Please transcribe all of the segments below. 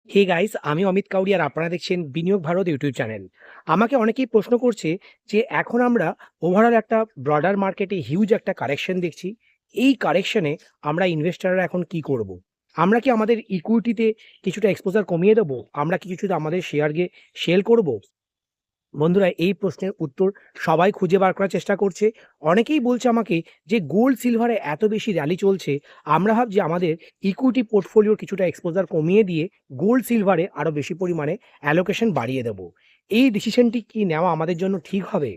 Hey guys, আমি অমিত কাউরি আর আপনারা দেখছেন বিনিয়োগ ভারত ইউটিউব চ্যানেল। আমাকে অনেকেই প্রশ্ন করছে যে এখন আমরা ওভারঅল একটা ব্রডার মার্কেটে হিউজ একটা কারেকশন দেখছি। এই কারেকশনে আমরা ইনভেস্টররা এখন কি করব? আমরা কি আমাদের ইকুইটিতে কিছুটা এক্সপোজার কমিয়ে দেবো? আমরা কি কিছুটা আমাদের শেয়ারকে সেল করব? বন্ধুরা, এই প্রশ্নের উত্তর সবাই খুঁজে বার করার চেষ্টা করছে। অনেকেই বলছে আমাকে যে গোল্ড সিলভারে এত বেশি র্যালি চলছে, আমরা ভাবছি আমাদের ইকুইটি পোর্টফোলিওর কিছুটা এক্সপোজার কমিয়ে দিয়ে গোল্ড সিলভারে আরও বেশি পরিমাণে অ্যালোকেশন বাড়িয়ে দেবো। এই ডিসিশনটি কি নেওয়া আমাদের জন্য ঠিক হবে?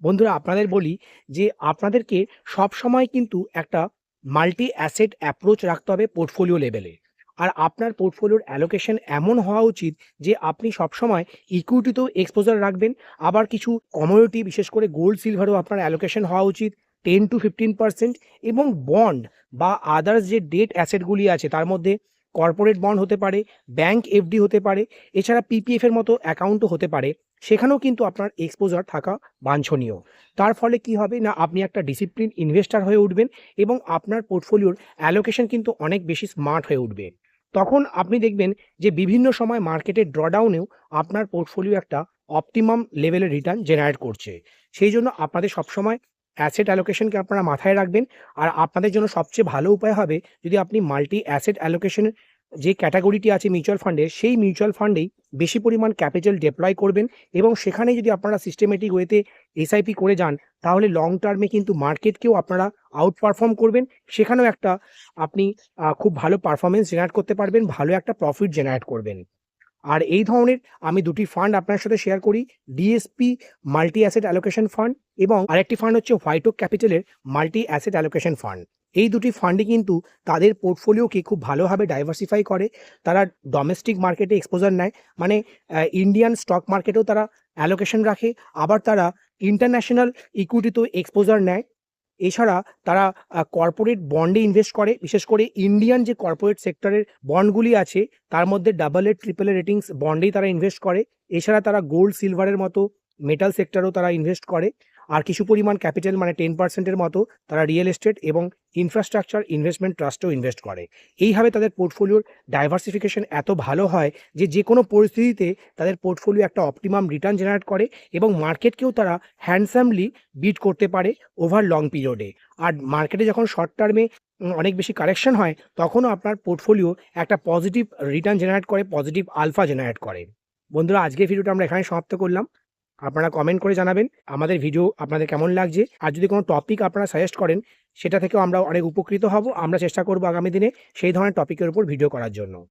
বন্ধুরা, আপনাদের বলি যে আপনাদেরকে সবসময় কিন্তু একটা মাল্টি অ্যাসেট অ্যাপ্রোচ রাখতে হবে পোর্টফোলিও লেভেলে। আর আপনার পোর্টফোলিওর অ্যালোকেশন এমন হওয়া উচিত যে আপনি সবসময় ইকুইটিতেও এক্সপোজার রাখবেন, আবার কিছু কমোডিটি বিশেষ করে গোল্ড সিলভারেও আপনার অ্যালোকেশন হওয়া উচিত 10 to 15%। এবং বন্ড বা আদার্স যে ডেট অ্যাসেটগুলি আছে তার মধ্যে কর্পোরেট বন্ড হতে পারে, ব্যাংক এফডি হতে পারে, এছাড়া পিপিএফ এর মতো অ্যাকাউন্টও হতে পারে। সেখানেও কিন্তু আপনার এক্সপোজার থাকা বাঞ্ছনীয়। তার ফলে কি হবে না, আপনি একটা ডিসিপ্লিন ইনভেস্টর হয়ে উঠবেন এবং আপনার পোর্টফোলিওর অ্যালোকেশন কিন্তু অনেক বেশি স্মার্ট হয়ে উঠবে। তখন আপনি দেখবেন যে বিভিন্ন সময় মার্কেটের ড্রডাউনেও আপনার পোর্টফোলিও একটা অপটিমাম লেভেলের রিটার্ন জেনারেট করছে। সেই জন্য আপনাদের সবসময় অ্যাসেট অ্যালোকেশনকে আপনারা মাথায় রাখবেন। আর আপনাদের জন্য সবচেয়ে ভালো উপায় হবে যদি আপনি মাল্টি অ্যাসেট অ্যালোকেশনের যে ক্যাটাগরিটি আছে মিউচুয়াল ফান্ডে, সেই মিউচুয়াল ফান্ডেই বেশি পরিমাণ ক্যাপিটাল ডিপ্লয় করবেন এবং সেখানে যদি আপনারা সিস্টেমেটিক ওয়েতে এসআইপি করে যান, তাহলে লং টার্মে কিন্তু মার্কেটকেও আপনারা আউট পারফর্ম করবেন। সেখানেও একটা আপনি খুব ভালো পারফরমেন্স জেনারেট করতে পারবেন, ভালো একটা প্রফিট জেনারেট করবেন। আর এই ধরনের আমি দুটি ফান্ড আপনার সাথে শেয়ার করি, DSP multi asset allocation fund এবং আরেকটি ফান্ড হচ্ছে হোয়াইট ওক ক্যাপিটালের মাল্টি অ্যাসেট অ্যালোকেশন ফান্ড। এই দুটি ফান্ডই কিন্তু তাদের পোর্টফোলিওকে খুব ভালোভাবে ডাইভার্সিফাই করে। তারা ডোমেস্টিক মার্কেটে এক্সপোজার নেয়, মানে ইন্ডিয়ান স্টক মার্কেটেও তারা অ্যালোকেশন রাখে, আবার তারা ইন্টারন্যাশনাল ইকুইটিতেও এক্সপোজার নেয়। এছাড়া তারা কর্পোরেট বন্ডে ইনভেস্ট করে, বিশেষ করে ইন্ডিয়ান যে কর্পোরেট সেক্টরের বন্ডগুলি আছে তার মধ্যে double A triple A ratings বন্ডেই তারা ইনভেস্ট করে। এছাড়া তারা গোল্ড সিলভারের মতো মেটাল সেক্টরেও তারা ইনভেস্ট করে। আর কিছু পরিমাণ ক্যাপিটাল মানে 10%-এর মতো তারা রিয়েল এস্টেট এবং ইনফ্রাস্ট্রাকচার ইনভেস্টমেন্ট ট্রাস্টেও ইনভেস্ট করে। এইভাবে তাদের পোর্টফোলিওর ডাইভার্সিফিকেশন এত ভালো হয় যে যে কোনো পরিস্থিতিতে তাদের পোর্টফোলিও একটা অপটিমাম রিটার্ন জেনারেট করে এবং মার্কেটকেও তারা হ্যান্ডসামলি বিট করতে পারে ওভার লং পিরিয়ডে। আর মার্কেটে যখন শর্ট টার্মে অনেক বেশি কারেকশন হয়, তখনও আপনার পোর্টফোলিও একটা পজিটিভ রিটার্ন জেনারেট করে, পজিটিভ আলফা জেনারেট করে। বন্ধুরা, আজকের ভিডিওটা আমরা এখানে সমাপ্ত করলাম। আপনারা কমেন্ট করে জানাবেন আমাদের ভিডিও আপনাদের কেমন লাগছে। আর যদি কোনো টপিক আপনারা সাজেস্ট করেন, সেটা থেকেও আমরা অনেক উপকৃত হব। আমরা চেষ্টা করব আগামী দিনে সেই ধরনের টপিকের উপর ভিডিও করার জন্য।